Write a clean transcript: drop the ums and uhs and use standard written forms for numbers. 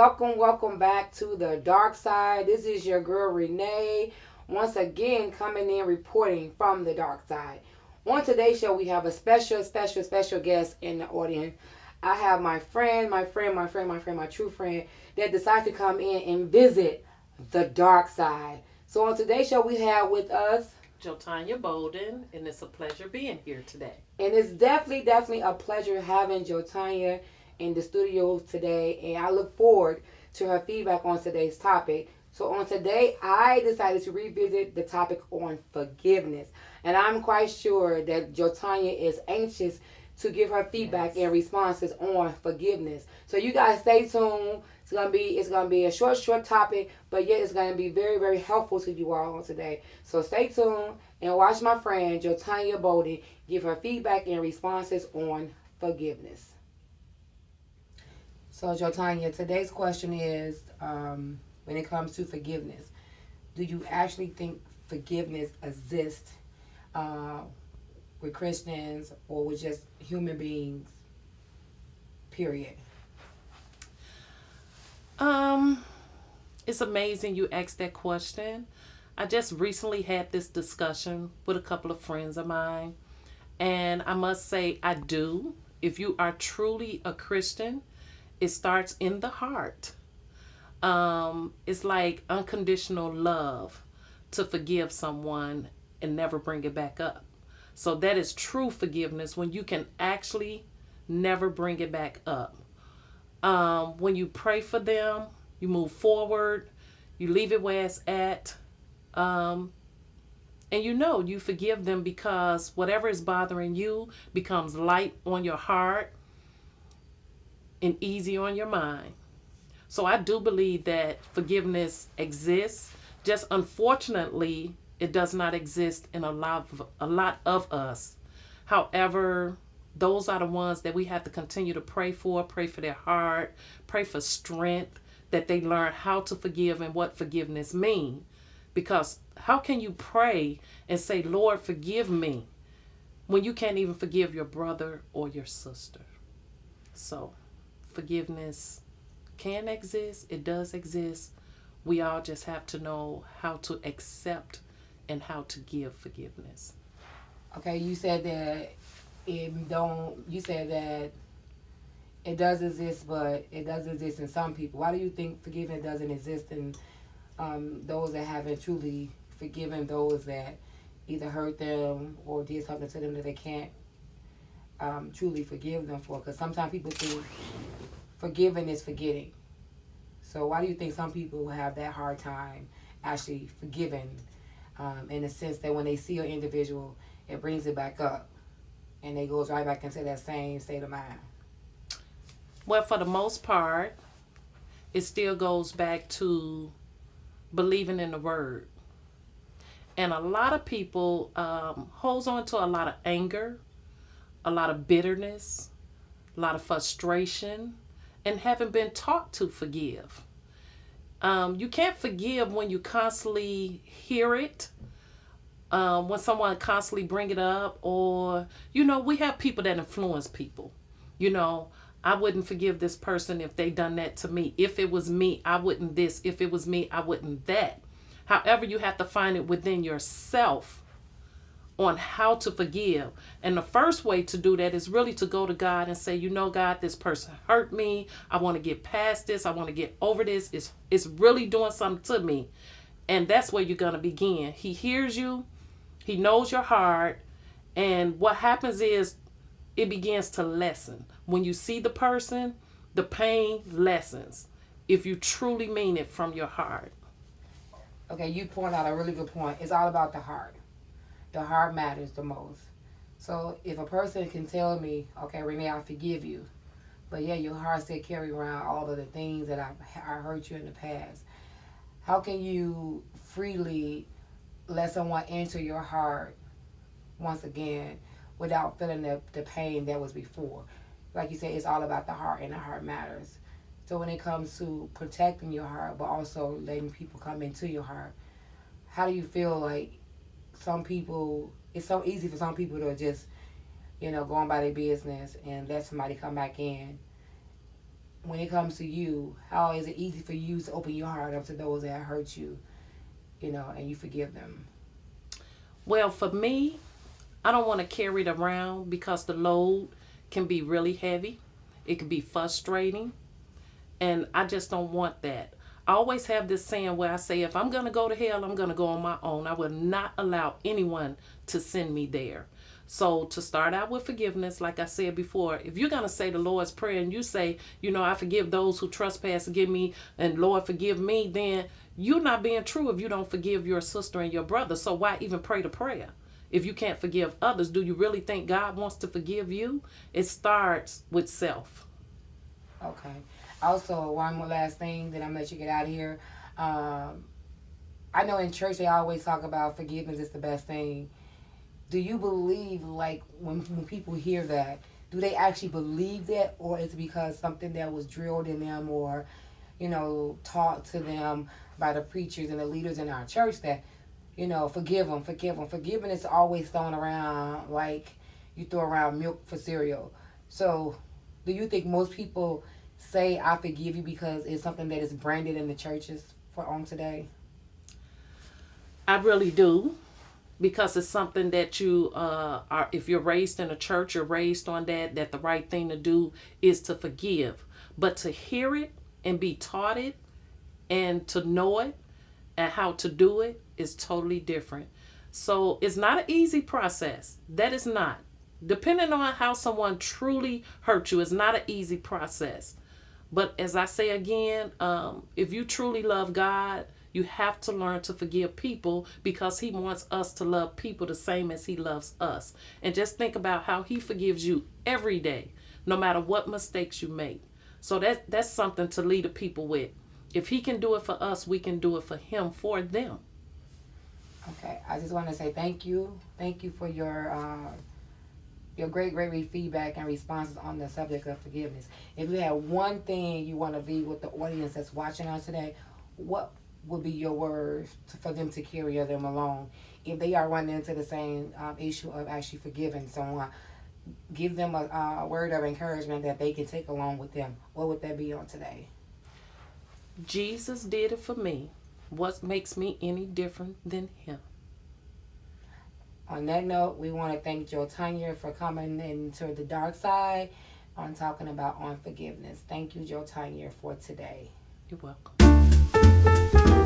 welcome back to the dark side. This is your girl Renee, once again coming in reporting from the dark side. On today's show, we have a special guest in the audience. I have my true friend that decided to come in and visit the dark side. So on today's show, we have with us, Jotanya Bolden, and it's a pleasure being here today. and it's definitely a pleasure having Jotanya in the studio today, and I look forward to her feedback on today's topic. So on today, I decided to revisit the topic on forgiveness, and I'm quite sure that Jotanya is anxious to give her feedback Yes. and responses on forgiveness. So you guys stay tuned. It's gonna be a short topic, but yet it's gonna be very helpful to you all on today. So stay tuned and watch my friend Jotanya Bolden give her feedback and responses on forgiveness. So, Jotanya, today's question is when it comes to forgiveness, do you actually think forgiveness exists uh, with Christians or with just human beings, period? Um, it's amazing you asked that question. I just recently had this discussion with a couple of friends of mine, and I must say, I do. If you are truly a Christian, it starts in the heart. It's like unconditional love to forgive someone and never bring it back up. So that is true forgiveness when you can actually never bring it back up. When you pray for them, you move forward, you leave it where it's at, um, and you forgive them because whatever is bothering you becomes light on your heart and easy on your mind. So I do believe that forgiveness exists. Just unfortunately, it does not exist in a lot of us. However, those are the ones that we have to continue to pray for their heart, pray for strength, that they learn how to forgive and what forgiveness means. Because how can you pray and say, Lord, forgive me, when you can't even forgive your brother or your sister? So, forgiveness can exist, it does exist. We all just have to know how to accept and how to give forgiveness. Okay, you said that it don't. You said that it does exist, but it does exist in some people. Why do you think forgiveness doesn't exist in those that haven't truly forgiven those that either hurt them or did something to them that they can't truly forgive them for? Because sometimes people think forgiving is forgetting. So why do you think some people have that hard time actually forgiving, in the sense that when they see an individual, it brings it back up and it goes right back into that same state of mind? Well, for the most part, it still goes back to believing in the word. And a lot of people holds on to a lot of anger, a lot of bitterness, a lot of frustration, and haven't been taught to forgive. You can't forgive when you constantly hear it, when someone constantly bring it up, or we have people that influence people. You know, I wouldn't forgive this person if they done that to me. If it was me, I wouldn't this. If it was me, I wouldn't that. However, you have to find it within yourself on how to forgive. And the first way to do that is really to go to God and say, God, this person hurt me. I want to get past this. I want to get over this. It's really doing something to me. And that's where you're going to begin. He hears you. He knows your heart. And what happens is it begins to lessen. When you see the person, the pain lessens if you truly mean it from your heart. Okay, you point out a really good point. It's all about the heart. The heart matters the most. So if a person can tell me, okay, Renee, I forgive you, but yeah, your heart still carry around all of the things that I hurt you in the past, how can you freely let someone enter your heart once again without feeling the pain that was before? Like you said, it's all about the heart, and the heart matters. So when it comes to protecting your heart, but also letting people come into your heart, how do you feel like some people? It's so easy for some people to just go on by their business and let somebody come back in when it comes to you, how is it easy for you to open your heart up to those that hurt you, and you forgive them? Well, for me, I don't want to carry it around because the load can be really heavy. It can be frustrating. And I just don't want that. I always have this saying where I say, if I'm going to go to hell, I'm going to go on my own. I will not allow anyone to send me there. So to start out with forgiveness, like I said before, if you're going to say the Lord's Prayer and you say, I forgive those who trespass against me and Lord forgive me, then you're not being true if you don't forgive your sister and your brother. So why even pray the prayer? If you can't forgive others, do you really think God wants to forgive you? It starts with self. Okay. Also, one more last thing, then I'm going to let you get out of here. I know in church they always talk about forgiveness is the best thing. Do you believe, like, when people hear that, do they actually believe that, or is it because something that was drilled in them or, taught to them by the preachers and the leaders in our church that, forgive them, forgive them. Forgiveness is always thrown around like you throw around milk for cereal. So do you think most people say I forgive you because it's something that is branded in the churches on today? I really do. Because it's something that you are, if you're raised in a church, you're raised on that the right thing to do is to forgive. But to hear it and be taught it and to know it and how to do it is totally different. So it's not an easy process. That is not. Depending on how someone truly hurt you, it's not an easy process. But as I say again, if you truly love God, you have to learn to forgive people because he wants us to love people the same as he loves us. And just think about how he forgives you every day, no matter what mistakes you make. So that's something to lead the people with. If he can do it for us, we can do it for him, for them. Okay, I just want to say thank you. Thank you for your great feedback and responses on the subject of forgiveness. If you have one thing you want to leave with the audience that's watching us today, what would be your words for them to carry them along if they are running into the same issue of actually forgiving someone? Give them a word of encouragement that they can take along with them. What would that be on today? Jesus did it for me. What makes me any different than him? On that note, we want to thank Jotanya for coming into the dark side on talking about unforgiveness. Thank you, Jotanya, for today. You're welcome.